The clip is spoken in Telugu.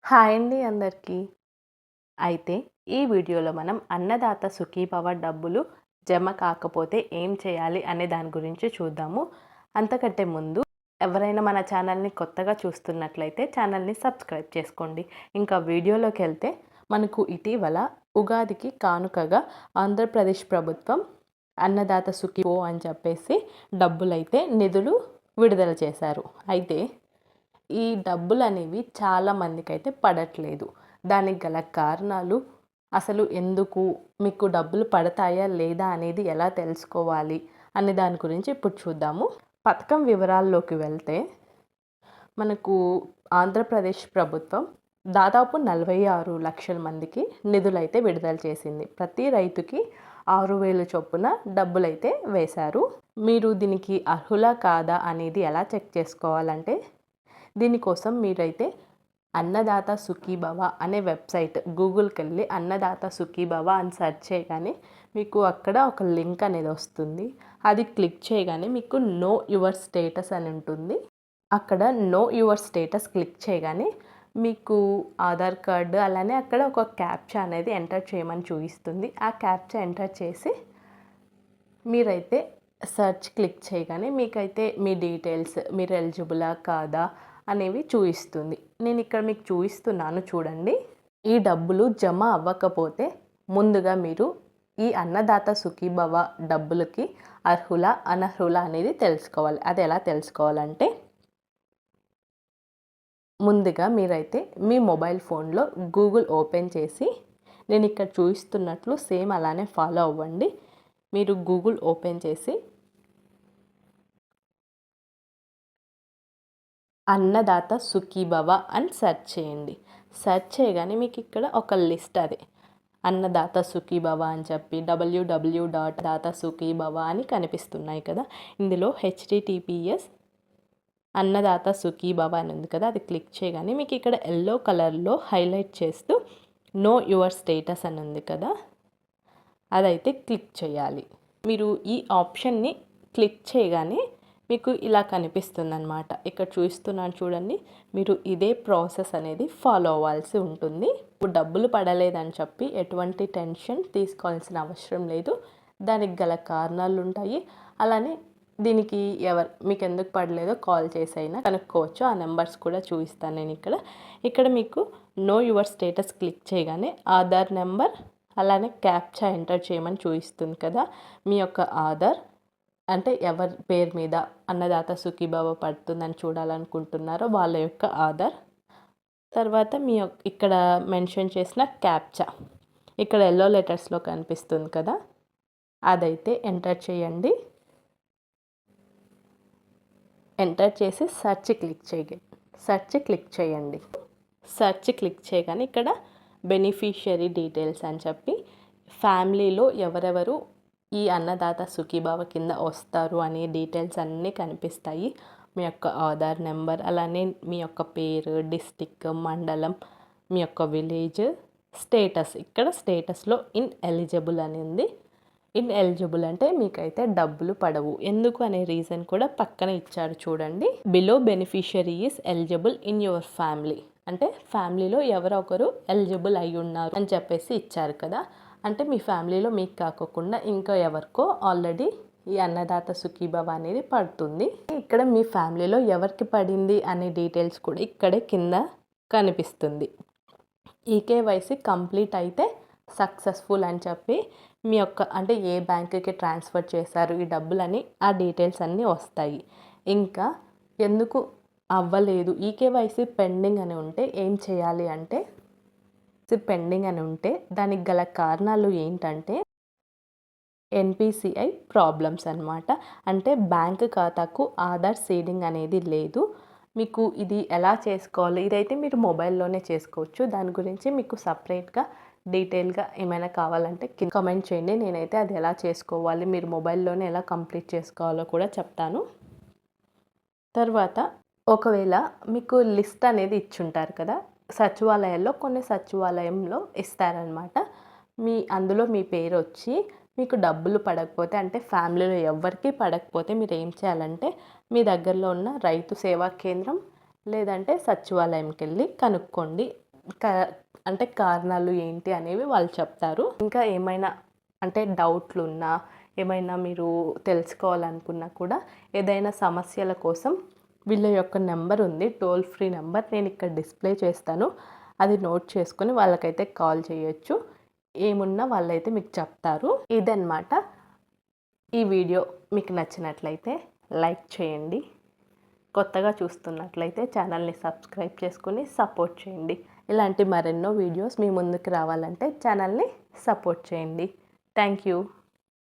హాయ్ అండి అందరికీ. అయితే ఈ వీడియోలో మనం అన్నదాత సుఖీభవ డబ్బులు జమ కాకపోతే ఏం చేయాలి అనే దాని గురించి చూద్దాము. అంతకంటే ముందు ఎవరైనా మన ఛానల్ని కొత్తగా చూస్తున్నట్లయితే ఛానల్ని సబ్స్క్రైబ్ చేసుకోండి. ఇంకా వీడియోలోకి వెళ్తే మనకు ఇటీవల ఉగాదికి కానుకగా ఆంధ్రప్రదేశ్ ప్రభుత్వం అన్నదాత సుఖీభవ అని చెప్పేసి డబ్బులైతే నిధులు విడుదల చేశారు. అయితే ఈ డబ్బులు అనేవి చాలామందికి అయితే పడట్లేదు. దానికి గల కారణాలు అసలు ఎందుకు, మీకు డబ్బులు పడతాయా లేదా అనేది ఎలా తెలుసుకోవాలి అనే దాని గురించి ఇప్పుడు చూద్దాము. పథకం వివరాల్లోకి వెళ్తే మనకు ఆంధ్రప్రదేశ్ ప్రభుత్వం దాదాపు 46 లక్షల మందికి నిధులైతే విడుదల చేసింది. ప్రతి రైతుకి 6,000 చొప్పున డబ్బులైతే వేశారు. మీరు దీనికి అర్హులా కాదా అనేది ఎలా చెక్ చేసుకోవాలంటే దీనికోసం మీరైతే అన్నదాత సుఖీభవ అనే వెబ్సైట్ గూగుల్కి వెళ్ళి అన్నదాత సుఖీభవ అని సెర్చ్ చేయగానే మీకు అక్కడ ఒక లింక్ అనేది వస్తుంది. అది క్లిక్ చేయగానే మీకు నో యువర్ స్టేటస్ అని ఉంటుంది. అక్కడ నో యువర్ స్టేటస్ క్లిక్ చేయగానే మీకు ఆధార్ కార్డు అలానే అక్కడ ఒక క్యాప్చా అనేది ఎంటర్ చేయమని చూపిస్తుంది. ఆ క్యాప్చా ఎంటర్ చేసి మీరైతే సెర్చ్ క్లిక్ చేయగానే మీకైతే మీ డీటెయిల్స్, మీరు ఎలిజిబులా కాదా అనేవి చూపిస్తుంది. నేను ఇక్కడ మీకు చూపిస్తున్నాను చూడండి. ఈ డబ్బులు జమ అవ్వకపోతే ముందుగా మీరు ఈ అన్నదాత సుఖీభవ డబ్బులకి అర్హులా అనర్హులా అనేది తెలుసుకోవాలి. అది ఎలా తెలుసుకోవాలంటే ముందుగా మీరైతే మీ మొబైల్ ఫోన్లో గూగుల్ ఓపెన్ చేసి నేను ఇక్కడ చూపిస్తున్నట్లు సేమ్ అలానే ఫాలో అవ్వండి. మీరు గూగుల్ ఓపెన్ చేసి అన్నదాత సుఖీభవ అని సెర్చ్ చేయండి. సెర్చ్ చేయగానే మీకు ఇక్కడ ఒక లిస్ట్ అదే అన్నదాత సుఖీభవ అని చెప్పి www.datasukhibhava అని కనిపిస్తున్నాయి కదా. ఇందులో https అన్నదాత సుఖీభవ అని ఉంది కదా, అది క్లిక్ చేయగానే మీకు ఇక్కడ ఎల్లో కలర్లో హైలైట్ చేస్తూ నో యువర్ స్టేటస్ అని ఉంది కదా, అదైతే క్లిక్ చేయాలి. మీరు ఈ ఆప్షన్ని క్లిక్ చేయగానే మీకు ఇలా కనిపిస్తుంది అన్నమాట. ఇక్కడ చూస్తున్నాను చూడండి. మీరు ఇదే ప్రాసెస్ అనేది ఫాలో అవ్వాల్సి ఉంటుంది. ఇప్పుడు డబ్బులు పడలేదని చెప్పి ఎటువంటి టెన్షన్ తీసుకోవాల్సిన అవసరం లేదు. దానికి గల కారణాలు ఉంటాయి. అలానే దీనికి మీకు ఎందుకు పడలేదో కాల్ చేసి అయినా కనుక్కోవచ్చు. ఆ నెంబర్స్ కూడా చూపిస్తాను నేను ఇక్కడ మీకు నో యువర్ స్టేటస్ క్లిక్ చేయగానే ఆధార్ నెంబర్ అలానే క్యాప్చా ఎంటర్ చేయమని చూపిస్తుంది కదా. మీ యొక్క ఆధార్ అంటే ఎవరి పేరు మీద అన్నదాత సుఖీభవ పడుతుందని చూడాలనుకుంటున్నారో వాళ్ళ యొక్క ఆధార్, తర్వాత మీ ఇక్కడ మెన్షన్ చేసిన క్యాప్చా ఇక్కడ ఎల్లో లెటర్స్లో కనిపిస్తుంది కదా, అదైతే ఎంటర్ చేయండి. ఎంటర్ చేసి సెర్చ్ క్లిక్ చేయండి. సెర్చ్ క్లిక్ చేయగానే ఇక్కడ బెనిఫిషియరీ డీటెయిల్స్ అని చెప్పి ఫ్యామిలీలో ఎవరెవరు ఈ అన్నదాత సుఖీభవ కింద వస్తారు అనే డీటెయిల్స్ అన్నీ కనిపిస్తాయి. మీ యొక్క ఆధార్ నెంబర్ అలానే మీ యొక్క పేరు, డిస్టిక్, మండలం, మీ యొక్క విలేజ్, స్టేటస్. ఇక్కడ స్టేటస్లో ఇన్ఎలిజిబుల్ అని ఉంది. ఇన్ఎలిజిబుల్ అంటే మీకైతే డబ్బులు పడవు. ఎందుకు అనే రీజన్ కూడా పక్కన ఇచ్చారు చూడండి. Below beneficiary is eligible in your family అంటే ఫ్యామిలీలో ఎవరో ఒకరు ఎలిజిబుల్ అయి ఉన్నారు అని చెప్పేసి ఇచ్చారు కదా. అంటే మీ ఫ్యామిలీలో మీకు కాకుండా ఇంకా ఎవరికో ఆల్రెడీ ఈ అన్నదాత సుఖీభవ అనేది పడుతుంది. ఇక్కడ మీ ఫ్యామిలీలో ఎవరికి పడింది అనే డీటెయిల్స్ కూడా ఇక్కడే కింద కనిపిస్తుంది. ఈకేవైసీ కంప్లీట్ అయితే సక్సెస్ఫుల్ అని చెప్పి మీ యొక్క అంటే ఏ బ్యాంకుకి ట్రాన్స్ఫర్ చేశారు ఈ డబ్బులని ఆ డీటెయిల్స్ అన్నీ వస్తాయి. ఇంకా ఎందుకు అవ్వలేదు ఈకేవైసీ పెండింగ్ అని ఉంటే ఏం చేయాలి అంటే పెండింగ్ అని ఉంటే దానికి గల కారణాలు ఏంటంటే ఎన్పిసిఐ ప్రాబ్లమ్స్ అన్నమాట. అంటే బ్యాంక్ ఖాతాకు ఆధార్ సీడింగ్ అనేది లేదు. మీకు ఇది ఎలా చేసుకోవాలి, ఇదైతే మీరు మొబైల్లోనే చేసుకోవచ్చు. దాని గురించి మీకు సపరేట్గా డీటెయిల్గా ఏమైనా కావాలంటే కామెంట్ చేయండి. నేనైతే అది ఎలా చేసుకోవాలి, మీరు మొబైల్లోనే ఎలా కంప్లీట్ చేసుకోవాలో కూడా చెప్తాను. తర్వాత ఒకవేళ మీకు లిస్ట్ అనేది ఇచ్చుంటారు కదా, సచివాలయాల్లో కొన్ని సచివాలయంలో ఇస్తారనమాట. అందులో మీ పేరు వచ్చి మీకు డబ్బులు పడకపోతే అంటే ఫ్యామిలీలో ఎవరికి పడకపోతే మీరు ఏం చేయాలంటే మీ దగ్గరలో ఉన్న రైతు సేవా కేంద్రం లేదంటే సచివాలయంకి వెళ్ళి కనుక్కోండి. క అంటే కారణాలు ఏంటి అనేవి వాళ్ళు చెప్తారు. ఇంకా ఏమైనా అంటే డౌట్లు ఉన్నా, ఏమైనా మీరు తెలుసుకోవాలనుకున్నా కూడా, ఏదైనా సమస్యల కోసం వీళ్ళ యొక్క నెంబర్ ఉంది, టోల్ ఫ్రీ నెంబర్. నేను ఇక్కడ డిస్ప్లే చేస్తాను, అది నోట్ చేసుకొని వాళ్ళకైతే కాల్ చేయొచ్చు. ఏమున్నా వాళ్ళైతే మీకు చెప్తారు. ఇదన్నమాట. ఈ వీడియో మీకు నచ్చినట్లయితే లైక్ చేయండి. కొత్తగా చూస్తున్నట్లయితే ఛానల్ని సబ్స్క్రైబ్ చేసుకుని సపోర్ట్ చేయండి. ఇలాంటి మరెన్నో వీడియోస్ మీ ముందుకు రావాలంటే ఛానల్ని సపోర్ట్ చేయండి. Thank you.